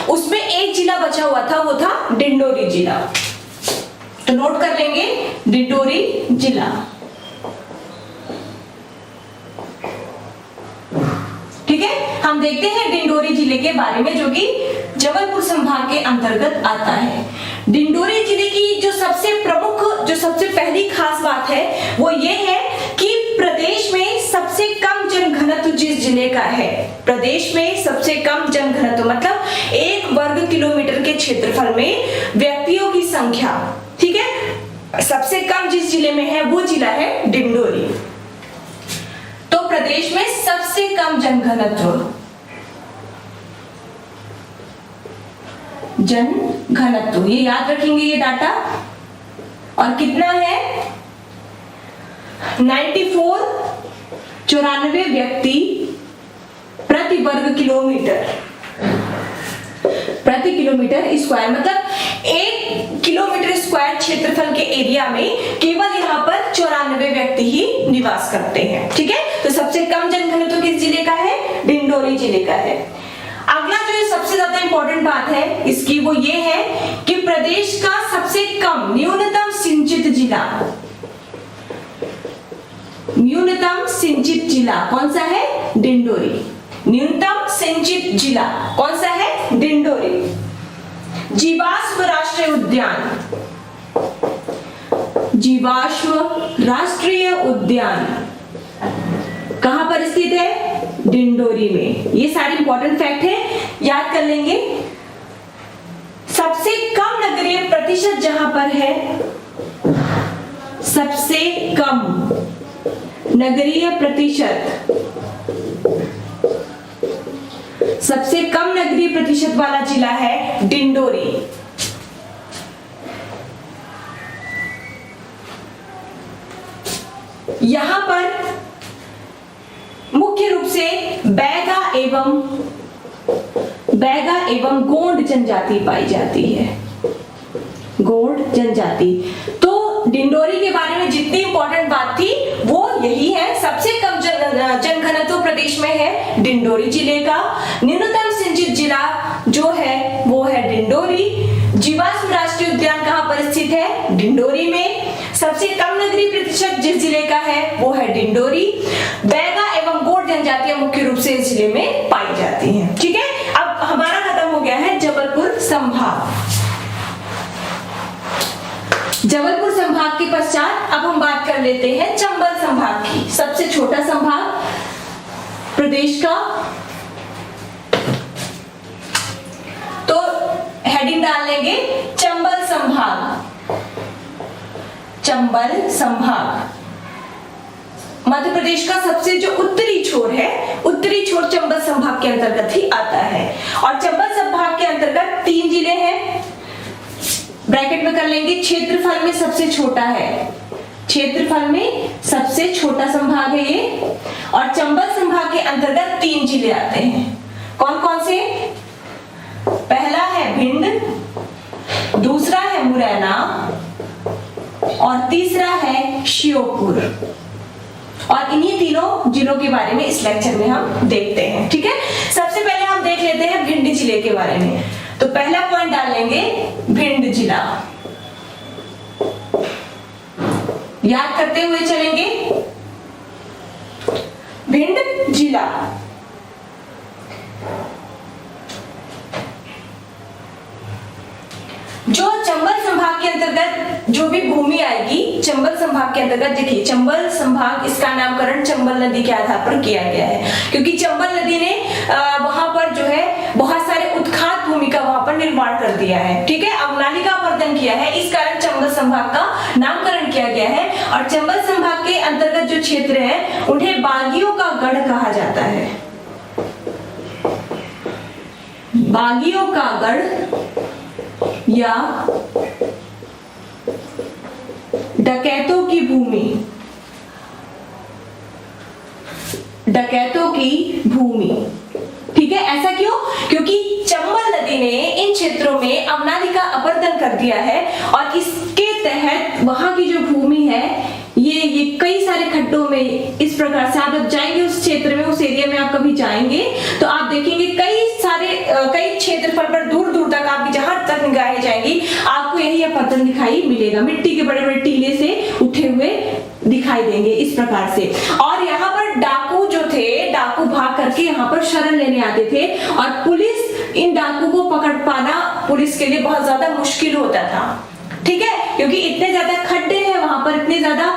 उसमें एक जिला बचा हुआ था, वो था डिंडोरी जिला। तो नोट कर लेंगे डिंडोरी जिला। ठीक है, हम देखते हैं डिंडोरी जिले के बारे में, जो कि जबलपुर संभाग के अंतर्गत आता है। डिंडोरी जिले की जो सबसे प्रमुख, जो सबसे पहली खास बात है वो ये है कि प्रदेश में सबसे कम जनघनत्व जिस जिले का है, प्रदेश में सबसे कम जनघनत्व मतलब 1 वर्ग किलोमीटर के क्षेत्रफल में व्यक्तियों की संख्या, ठीक है, सबसे कम जिस जिले में है वो जिला है डिंडोरी। तो प्रदेश में सबसे कम जनघनत्व, जनघनत्व ये याद रखेंगे ये डाटा, और कितना है 94 व्यक्ति प्रति वर्ग किलोमीटर, प्रति किलोमीटर स्क्वायर, मतलब 1 किलोमीटर स्क्वायर क्षेत्रफल के एरिया में केवल यहाँ पर 94 व्यक्ति ही निवास करते हैं। ठीक है, तो सबसे कम जनघनत्व किस जिले का है? डिंडोरी जिले का है। अगला जो सबसे ज्यादा इंपॉर्टेंट बात है इसकी वो ये है कि प्रदेश का सबसे कम न्यूनतम सिंचित जिला, न्यूनतम सिंचित जिला कौन सा है? डिंडोरी। न्यूनतम सिंचित जिला कौन सा है? डिंडोरी। जीवाश्म राष्ट्रीय उद्यान, जीवाश्म राष्ट्रीय उद्यान कहां पर स्थित है? डिंडोरी में। ये सारे इंपॉर्टेंट फैक्ट है, याद कर लेंगे। सबसे कम नगरीय प्रतिशत जहां पर है, सबसे कम नगरीय प्रतिशत, सबसे कम नगरीय प्रतिशत वाला जिला है डिंडोरी। यहां पर मुख्य रूप से बैगा एवं गोंड जनजाति पाई जाती है, गोंड जनजाति। तो डिंडोरी के बारे में जितनी इंपॉर्टेंट बात थी वो यही है, सबसे कम जनघनत्व प्रदेश में है डिंडोरी जिले का। न्यूनतम सिंचित जिला जो है वो है डिंडोरी। जीवाश्म राष्ट्रीय उद्यान कहां पर स्थित है? डिंडोरी में। सबसे कम नगरीय प्रतिशत जिस जिले का है वो है डिंडोरी। बैगा एवं गोंड जनजातियां मुख्य रूप से इस जिले में पाई जाती हैं। ठीक है, अब हमारा खत्म हो गया है जबलपुर संभाग। जबलपुर संभाग के पश्चात अब हम बात कर लेते हैं चंबल संभाग की, सबसे छोटा संभाग प्रदेश का। तो हेडिंग डाल लेंगे चंबल संभाग। चंबल संभाग मध्य प्रदेश का सबसे जो उत्तरी छोर है, उत्तरी छोर चंबल संभाग के अंतर्गत ही आता है। और चंबल संभाग के अंतर्गत 3 जिले हैं, ब्रैकेट में कर लेंगे। क्षेत्रफल में सबसे छोटा है, क्षेत्रफल में सबसे छोटा संभाग है ये। और चंबल संभाग के अंतर्गत 3 जिले आते हैं। कौन कौन से? पहला है भिंड, दूसरा है मुरैना और तीसरा है श्योपुर। और इन्हीं तीनों जिलों के बारे में इस लेक्चर में हम देखते हैं। ठीक है, सबसे पहले हम देख लेते हैं भिंड जिले के बारे में। तो पहला पॉइंट डाल लेंगे भिंड जिला, याद करते हुए चलेंगे। भिंड जिला जो चंबल संभाग के अंतर्गत जो भी भूमि आएगी, चंबल संभाग के अंतर्गत, देखिए चंबल संभाग, इसका नामकरण चंबल नदी के आधार पर किया गया है, क्योंकि चंबल नदी ने वहां पर जो है बहुत सारे उत्खात भूमि का वहां पर निर्माण कर दिया है। ठीक है, अवनालिका अपर्दन किया है, इस कारण चंबल संभाग का नामकरण किया गया है। और चंबल संभाग के अंतर्गत जो क्षेत्र है उन्हें बागियों का गढ़ कहा जाता है। बागियों का गढ़ या डकैतों की भूमि, डकैतों की भूमि। ठीक है, ऐसा क्यों? क्योंकि चंबल नदी ने इन क्षेत्रों में अवनालिका अपर्दन कर दिया है और इसके तहत वहां की जो भूमि है ये कई सारे खड्डों में इस प्रकार से आप जब जाएंगे उस क्षेत्र में, उस एरिया में आप कभी जाएंगे तो आप देखेंगे कई क्षेत्रफल पर दूर दूर तक आपकी जहां तक निगाहें जाएंगी आपको यही पत्थर दिखाई मिलेगा, मिट्टी के बड़े बड़े टीले से उठे हुए दिखाई देंगे इस प्रकार से। और यहाँ पर डाकू जो थे, डाकू भाग करके यहाँ पर शरण लेने आते थे और पुलिस इन डाकू को पकड़ पाना पुलिस के लिए बहुत ज्यादा मुश्किल होता था, ठीक है, क्योंकि इतने ज्यादा खड्डे हैं वहां पर, इतने ज्यादा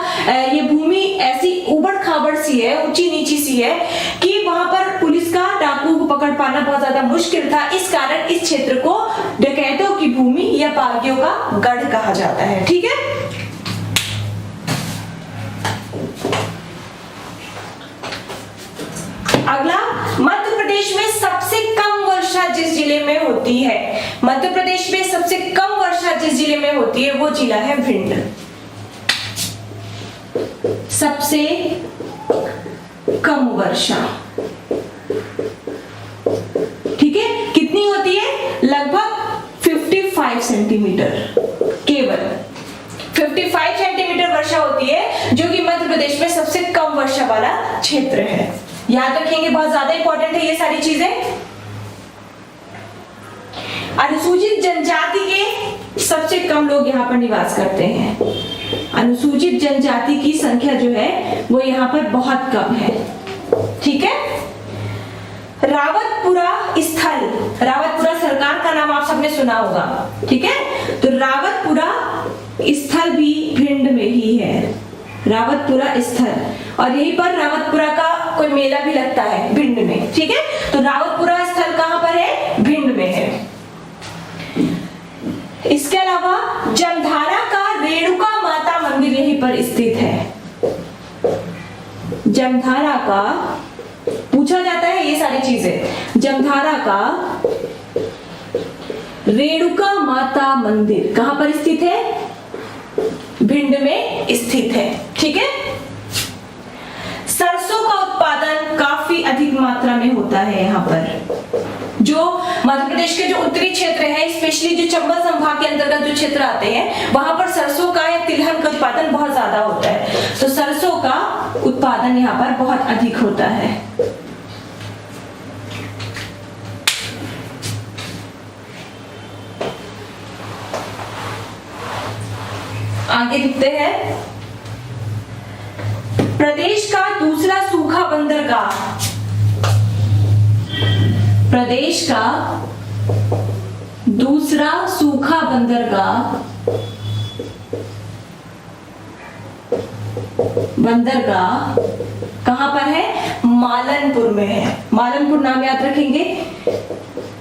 ये भूमि ऐसी उबड़ खाबड़ सी है, ऊंची नीची सी है कि वहां पर पुलिस का डाकू को पकड़ पाना बहुत ज्यादा मुश्किल था। इस कारण इस क्षेत्र को डकैतों की भूमि या बागियों का गढ़ कहा जाता है, ठीक है। अगला, मध्य प्रदेश में सबसे कम वर्षा जिस जिले में होती है, मध्य प्रदेश में सबसे कम वर्षा जिस जिले में होती है वो जिला है भिंड। सबसे कम वर्षा, ठीक है, कितनी होती है? लगभग 55 सेंटीमीटर, केवल 55 सेंटीमीटर वर्षा होती है, जो कि मध्य प्रदेश में सबसे कम वर्षा वाला क्षेत्र है। याद रखेंगे, बहुत ज्यादा इंपॉर्टेंट है ये सारी चीजें। अनुसूचित जनजाति के सबसे कम लोग यहाँ पर निवास करते हैं। अनुसूचित जनजाति की संख्या जो है वो यहाँ पर बहुत कम है, ठीक है। रावतपुरा स्थल, रावतपुरा सरकार का नाम आप सबने सुना होगा, ठीक है, तो रावतपुरा स्थल भी भिंड में ही है, रावतपुरा स्थल। और यहीं पर रावतपुरा का कोई मेला भी लगता है भिंड में, ठीक है, तो रावतपुरा स्थल कहां पर है? भिंड में है। इसके अलावा जमधारा का रेणुका माता मंदिर यहीं पर स्थित है। जमधारा का पूछा जाता है ये सारी चीजें। जमधारा का रेणुका माता मंदिर कहां पर स्थित है? भिंड में स्थित है, ठीक है। सरसों का उत्पादन काफी अधिक मात्रा में होता है यहाँ पर। जो मध्य प्रदेश के जो उत्तरी क्षेत्र है, स्पेशली जो चंबल संभाग के अंतर्गत जो क्षेत्र आते हैं, वहां पर सरसों का या तिलहन का उत्पादन बहुत ज्यादा होता है, तो सरसों का उत्पादन यहाँ पर बहुत अधिक होता है। आगे दिखते हैं, प्रदेश का दूसरा सूखा बंदरगाह, प्रदेश का दूसरा सूखा बंदरगाह कहां पर है? मालनपुर में है। मालनपुर नाम याद रखेंगे,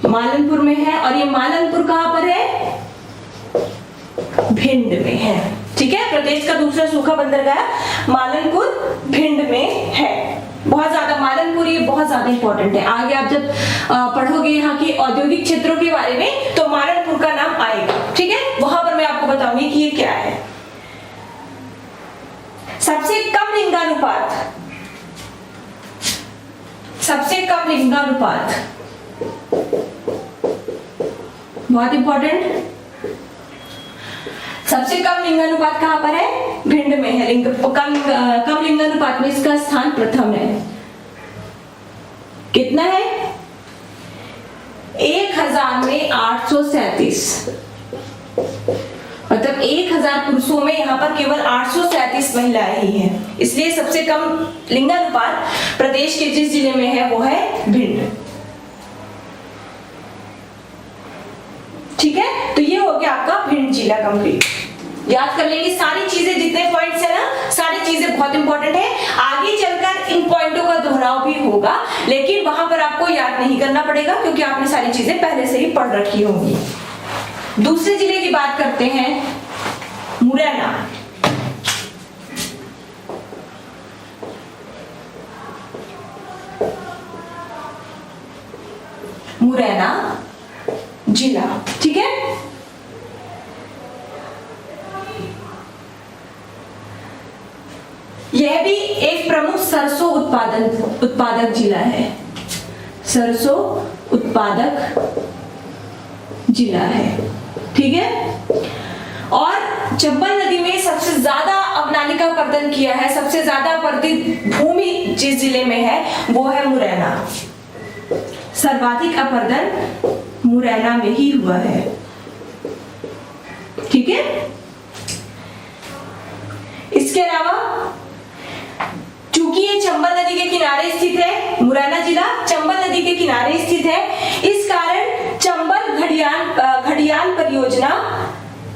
मालनपुर में है। और ये मालनपुर कहां पर है? भिंड में है, ठीक है। प्रदेश का दूसरा सूखा बंदरगाह मालनपुर भिंड में है। बहुत ज्यादा मालनपुर ये बहुत ज्यादा इंपॉर्टेंट है। आगे आप जब पढ़ोगे यहाँ के औद्योगिक क्षेत्रों के बारे में तो मालनपुर का नाम आएगा, ठीक है, वहां पर मैं आपको बताऊंगी कि ये क्या है। सबसे कम लिंगानुपात, सबसे कम लिंगानुपात बहुत इंपॉर्टेंट। सबसे कम लिंगानुपात कहां पर है? भिंड में है। कम लिंगानुपात में इसका स्थान प्रथम है। कितना है? 1000 में 837, मतलब 1000 पुरुषों में यहाँ पर केवल 837 महिलाएं ही हैं। इसलिए सबसे कम लिंगानुपात प्रदेश के जिस जिले में है वो है भिंड, ठीक है। तो ये हो गया आपका भिंड जिला कंप्लीट। याद कर लेंगे सारी चीजें, जितने पॉइंट्स है ना, सारी चीजें बहुत इंपॉर्टेंट है। आगे चलकर इन पॉइंटों का दोहराव भी होगा, लेकिन वहां पर आपको याद नहीं करना पड़ेगा क्योंकि आपने सारी चीजें पहले से ही पढ़ रखी होंगी। दूसरे जिले की बात करते हैं, मुरैना। मुरैना जिला, ठीक है। यह भी एक प्रमुख सरसों उत्पादक जिला है। सरसों उत्पादक जिला है, ठीक है। और चंबल नदी में सबसे ज्यादा अवनाली का अपरदन किया है, सबसे ज्यादा अपरदित भूमि जिस जिले में है वो है मुरैना। सर्वाधिक अपरदन मुरैना में ही हुआ है। ठीक है, इसके अलावा चूंकि ये चंबल नदी के किनारे स्थित है, मुरैना जिला चंबल नदी के किनारे स्थित है, इस कारण चंबल घड़ियाल परियोजना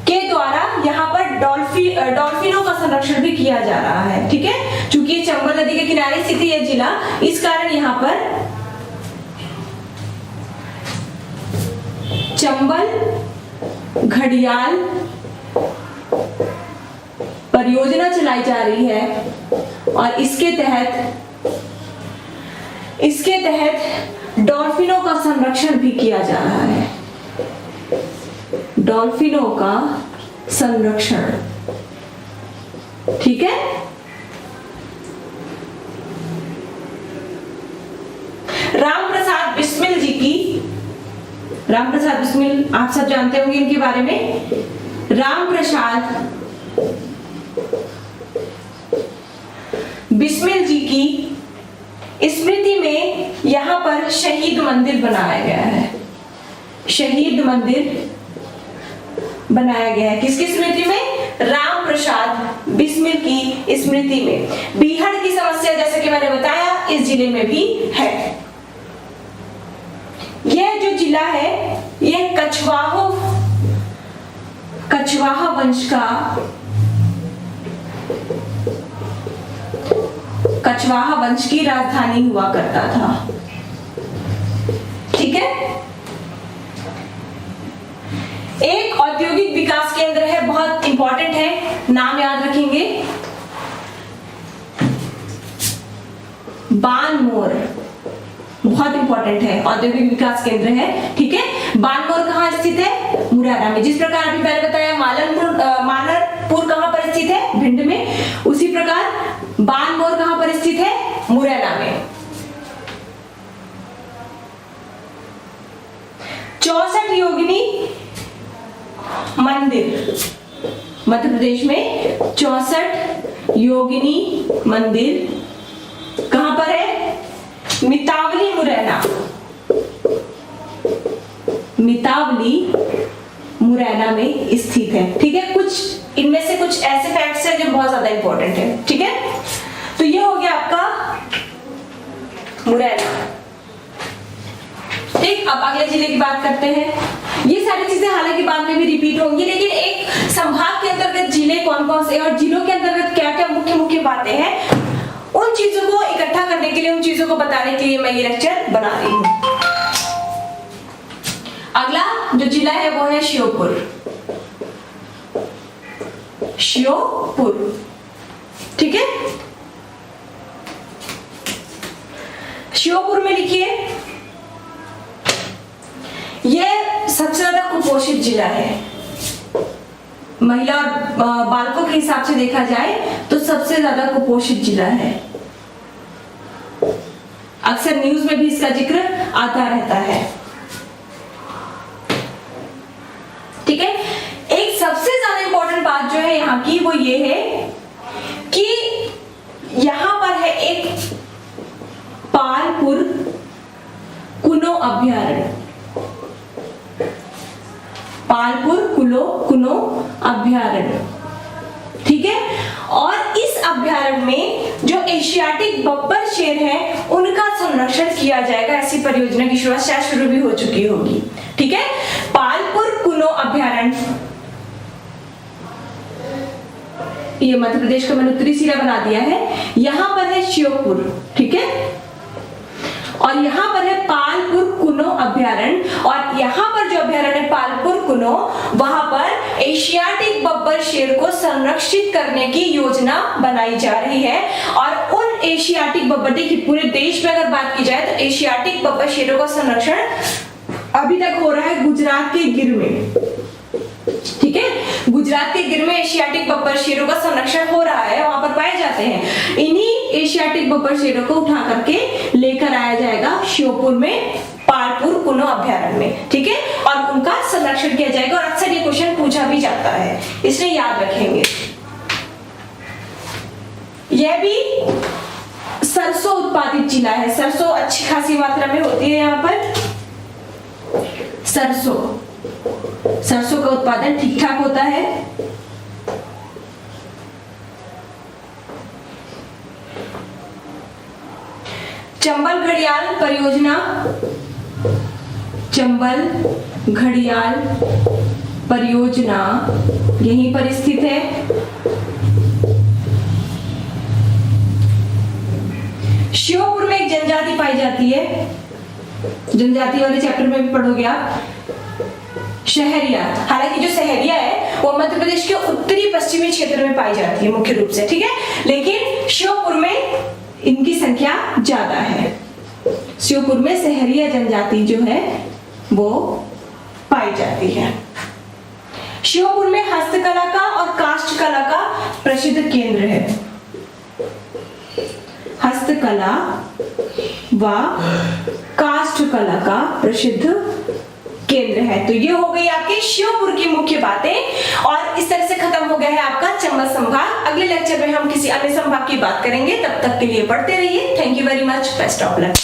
के द्वारा यहाँ पर डॉल्फिनों का संरक्षण भी किया जा रहा है। ठीक है, चूंकि ये चंबल नदी के किनारे स्थित है ये जिला, इस कारण यहाँ पर चंबल घड़ियाल परियोजना चलाई जा रही है और इसके तहत डॉल्फिनों का संरक्षण भी किया जा रहा है। डॉल्फिनों का संरक्षण, ठीक है। रामप्रसाद बिस्मिल जी की, रामप्रसाद बिस्मिल आप सब जानते होंगे इनके बारे में। रामप्रसाद बिस्मिल जी की स्मृति में यहां पर शहीद मंदिर बनाया गया है। शहीद मंदिर बनाया गया है किसकी स्मृति में? रामप्रसाद बिस्मिल की स्मृति में। बीहड़ की समस्या जैसे कि मैंने बताया इस जिले में भी है। यह जो जिला है यह कछवाहा वंश का, कछवाहा वंश की राजधानी हुआ करता था। ठीक है, एक औद्योगिक विकास केंद्र है, बहुत इंपॉर्टेंट है, नाम याद रखेंगे, बानमोर, बहुत इंपॉर्टेंट है, औद्योगिक विकास केंद्र है। ठीक है, बानमोर कहाँ स्थित है? मुरैना में। जिस प्रकार अभी मैंने बताया मानरपुर कहाँ पर स्थित है? भिंड में, उसी प्रकार बानमोर कहाँ पर स्थित है? मुरैना में। 64 योगिनी मंदिर, मध्य प्रदेश में 64 योगिनी मंदिर कहां पर है? मितावली मुरैना, मितावली मुरैना में स्थित है। ठीक है, कुछ इनमें से कुछ ऐसे फैक्ट्स हैं जो बहुत ज्यादा इंपॉर्टेंट है। ठीक है, तो ये हो गया आपका मुरैना। ठीक, अब अगले जिले की बात करते हैं। ये सारी चीजें हालांकि बाद में भी रिपीट होंगी, लेकिन एक संभाग के अंतर्गत जिले कौन कौन से और जिलों के अंतर्गत क्या क्या मुख्य मुख्य बातें हैं, उन चीजों को इकट्ठा करने के लिए, उन चीजों को बताने के लिए मैं ये लेक्चर बना रही हूं। अगला जो जिला है वो है श्योपुर। श्योपुर, ठीक है, श्योपुर में लिखिए, यह सबसे ज्यादा कुपोषित जिला है। महिला और बालकों के हिसाब से देखा जाए तो सबसे ज्यादा कुपोषित जिला है। अक्सर न्यूज में भी इसका जिक्र आता रहता है। ठीक है, एक सबसे ज्यादा इंपॉर्टेंट बात जो है यहाँ की वो ये है कि यहां पर है एक पालपुर कुनो अभ्यारण्य। पालपुर कुनो अभ्यारण्य, ठीक है, और इस अभ्यारण्य में जो एशियाटिक बब्बर शेर है उनका संरक्षण किया जाएगा। ऐसी परियोजना की शुरुआत शायद शुरू भी हो चुकी होगी। ठीक है, पालपुर कुनो अभ्यारण्य, ये मध्य प्रदेश का मैंने उत्तरी सिरा बना दिया है। यहां पर है श्योपुर, ठीक है, और यहाँ पर है पालपुर कुनो अभ्यारण्य, और यहाँ पर जो अभ्यारण्य है पालपुर कुनो, वहां पर एशियाटिक बब्बर शेर को संरक्षित करने की योजना बनाई जा रही है। और उन एशियाटिक बब्बर, देखिए पूरे देश में अगर बात की जाए तो एशियाटिक बब्बर शेरों का संरक्षण अभी तक हो रहा है गुजरात के गिर में। ठीक है, गुजरात के गिर में एशियाटिक बब्बर शेरों का संरक्षण हो रहा है, वहां पर पाए जाते हैं। इन्हीं एशियाटिक बब्बर शेरों को उठा करके लेकर आया जाएगा श्योपुर में पालपुर कुनो अभ्यारण्य में। ठीक है, और उनका का संरक्षण किया जाएगा, और अक्सर ये क्वेश्चन पूछा भी जाता है, इसलिए याद रखेंगे। यह भी सरसों उत्पादित जिला है। सरसों अच्छी खासी मात्रा में होती है यहाँ पर। सरसों का उत्पादन ठीक ठाक होता है। चंबल घड़ियाल परियोजना यहीं पर स्थित है। श्योपुर में एक जनजाति पाई जाती है, जनजाति वाले चैप्टर में भी पढ़ोगे आप, शहरिया। हालांकि जो शहरिया है वो मध्य प्रदेश के उत्तरी पश्चिमी क्षेत्र में पाई जाती है मुख्य रूप से, ठीक है, लेकिन श्योपुर में इनकी संख्या ज्यादा है। श्योपुर में शहरिया जनजाति जो है वो पाई जाती है। श्योपुर में हस्तकला का और काष्ठकला का प्रसिद्ध केंद्र है। हस्तकला व काष्ठकला का प्रसिद्ध केंद्र है। तो ये हो गई आपकी श्योपुर की मुख्य बातें, और इस तरह से खत्म हो गया है आपका चंबल संभाग। अगले लेक्चर में हम किसी अन्य संभाग की बात करेंगे, तब तक के लिए पढ़ते रहिए। Thank you very much, best of luck.